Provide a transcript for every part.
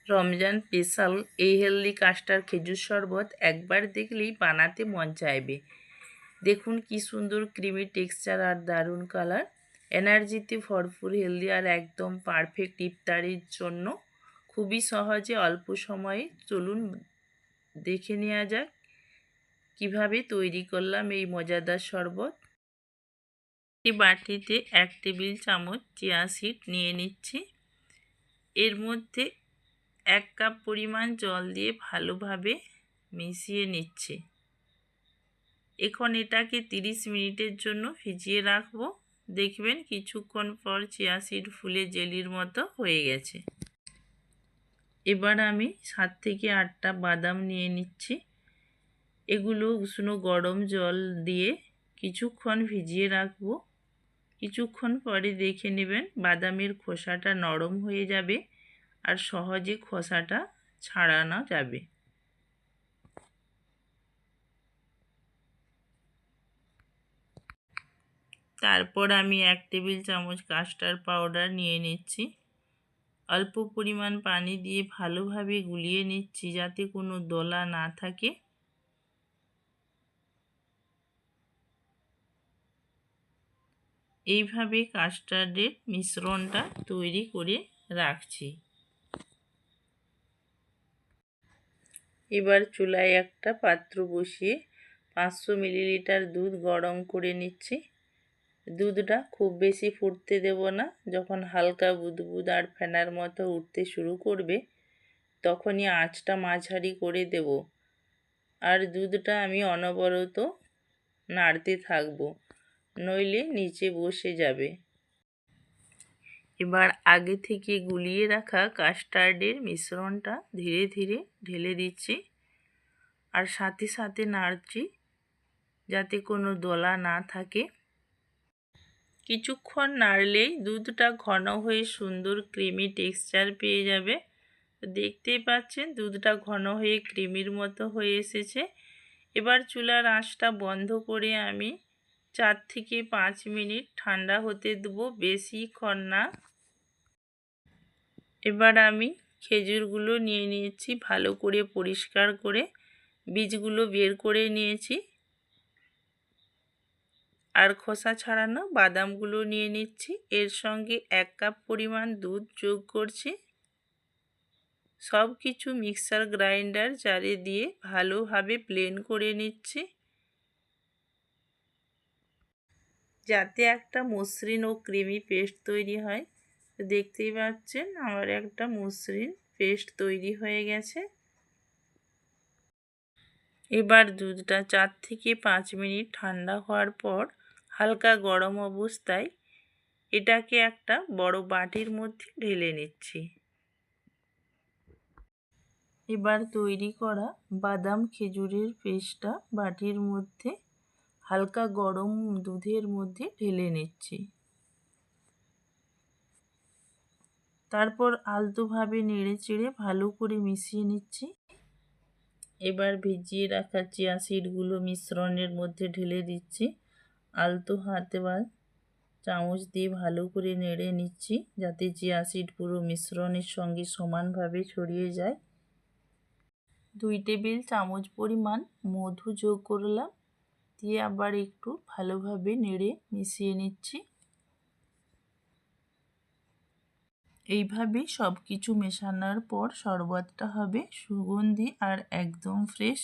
Ramzan special এই healthy custard খেজুর শরবত একবার দেখলেই বানাতে মন চাইবে। দেখুন কি সুন্দর ক্রিমি টেক্সচার আর দারুণ কালার। এনার্জিতে ভরপুর, হেলদি আর একদম পারফেক্ট ইফতারির জন্য। খুবই সহজে অল্প সময়ে চলুন দেখে নেওয়া যাক কিভাবে তৈরি করলাম এই মজাদার শরবত। এই বাটিতে 1 টেবিল চামচ চিয়া সিড নিয়ে নিচ্ছি। এর মধ্যে 1 কাপ পরিমাণ জল দিয়ে ভালোভাবে মিশিয়ে নিচ্ছি। এখন এটাকে 30 মিনিটের জন্য ভিজিয়ে রাখবো। দেখবেন কিছুক্ষণ পর চিয়া সিড ফুলে জেলির মতো হয়ে গেছে। এবার আমি 7 থেকে 8টা বাদাম নিয়ে নিচ্ছি। এগুলো উষ্ণ গরম জল দিয়ে কিছুক্ষণ ভিজিয়ে রাখবো। কিছুক্ষণ পরে দেখে নেবেন বাদামের খোসাটা নরম হয়ে যাবে আর সহজে খোসাটা ছাড়ানো যাবে। তারপর আমি 1 টেবিল চামচ কাস্টার্ড পাউডার নিয়ে নিচ্ছি। অল্প পরিমাণ পানি দিয়ে ভালোভাবে গুলিয়ে নিচ্ছি যাতে কোনো দলা না থাকে। এইভাবে কাস্টার্ডের মিশ্রণটা তৈরি করে রাখছি। এবার চুলায় একটা পাত্র বসিয়ে 500 মিলিলিটার দুধ গরম করে নিচ্ছি। দুধটা খুব বেশি ফুটতে দেব না। যখন হালকা বুদবুদ আর ফেনার মতো উঠতে শুরু করবে তখনই আঁচটা মাঝারি করে দেব। আর দুধটা আমি অনবরত নাড়তে থাকবো, নইলে নিচে বসে যাবে। এবার আগে থেকে গুলিয়ে রাখা কাস্টার্ডের মিশ্রণটা ধীরে ধীরে ঢেলে দিচ্ছি আর সাথে সাথে নাড়ছি যাতে কোনো দলা না থাকে। কিছুক্ষণ নাড়লেই দুধটা ঘন হয়ে সুন্দর ক্রিমি টেক্সচার পেয়ে যাবে। দেখতেই পাচ্ছেন দুধটা ঘন হয়ে ক্রিমির মতো হয়ে এসেছে। এবার চুলার আঁচটা বন্ধ করে আমি 4 থেকে 5 মিনিট ঠান্ডা হতে দেবো, বেশিক্ষণ না। এবার আমি খেজুরগুলো নিয়ে নিয়েছি, ভালো করে পরিষ্কার করে বীজগুলো বের করে নিয়েছি। আর খোসা ছাড়ানো বাদামগুলো নিয়ে নিচ্ছি। এর সঙ্গে 1 কাপ পরিমাণ দুধ যোগ করছি। সব কিছু মিক্সার গ্রাইন্ডার জারে দিয়ে ভালোভাবে ব্লেন্ড করে নিচ্ছি যাতে একটা মসৃণ ও ক্রিমি পেস্ট তৈরি হয়। দেখতেই পাচ্ছেন আমার একটা মসৃণ পেস্ট তৈরি হয়ে গেছে। এবার দুধটা 4 থেকে 5 মিনিট ঠান্ডা হওয়ার পর হালকা গরম অবস্থায় এটাকে একটা বড় বাটির মধ্যে ঢেলে নিচ্ছি। এবার তৈরি করা বাদাম খেজুরের পেস্টটা বাটির মধ্যে হালকা গরম দুধের মধ্যে ঢেলে নিচ্ছি। তারপর আলতোভাবে নেড়ে চেড়ে ভালো করে মিশিয়ে নিচ্ছি। এবার ভিজিয়ে রাখা চিয়া সিডগুলো মিশ্রণের মধ্যে ঢেলে দিচ্ছি। আলতো হাতে বা চামচ দিয়ে ভালো করে নেড়ে নিচ্ছি যাতে চিয়া সিড পুরো মিশ্রণের সঙ্গে সমানভাবে ছড়িয়ে যায়। 2 টেবিল চামচ পরিমাণ মধু যোগ করলাম, দিয়ে আবার একটু ভালোভাবে নেড়ে মিশিয়ে নিচ্ছি। এইভাবে সব কিছু মেশানোর পর শরবতটা হবে সুগন্ধি আর একদম ফ্রেশ।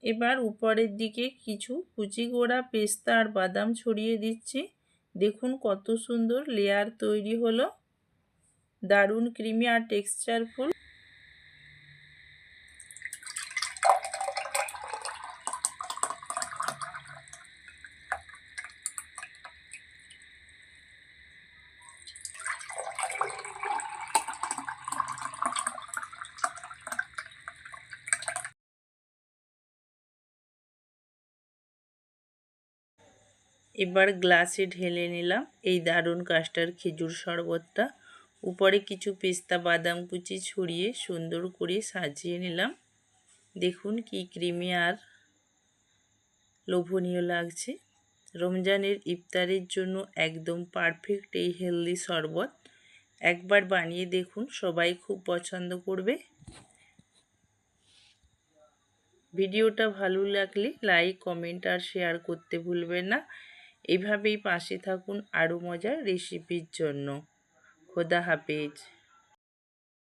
এবার উপরের দিকে কিছু কুচি করা পেস্তা আর বাদাম ছড়িয়ে দিচ্ছি। দেখুন কত সুন্দর লেয়ার তৈরি হলো, দারুণ ক্রিমি আর টেক্সচারফুল। এবার গ্লাসে ঢেলে নিলাম এই দারুণ কাস্টার্ড খেজুর শরবতটা। উপরে কিছু পেস্তা বাদাম কুচি ছড়িয়ে সুন্দর করে সাজিয়ে নিলাম। দেখুন কি ক্রিমি আর লোভনীয় লাগছে। রমজানের ইফতারের জন্য একদম পারফেক্ট এই হেলদি শরবত। একবার বানিয়ে দেখুন, সবাই খুব পছন্দ করবে। ভিডিওটা ভালো লাগলে লাইক, কমেন্ট আর শেয়ার করতে ভুলবেন না। এভাবেই পাশে থাকুন আরও মজার রেসিপির জন্য। খোদা হাফেজ।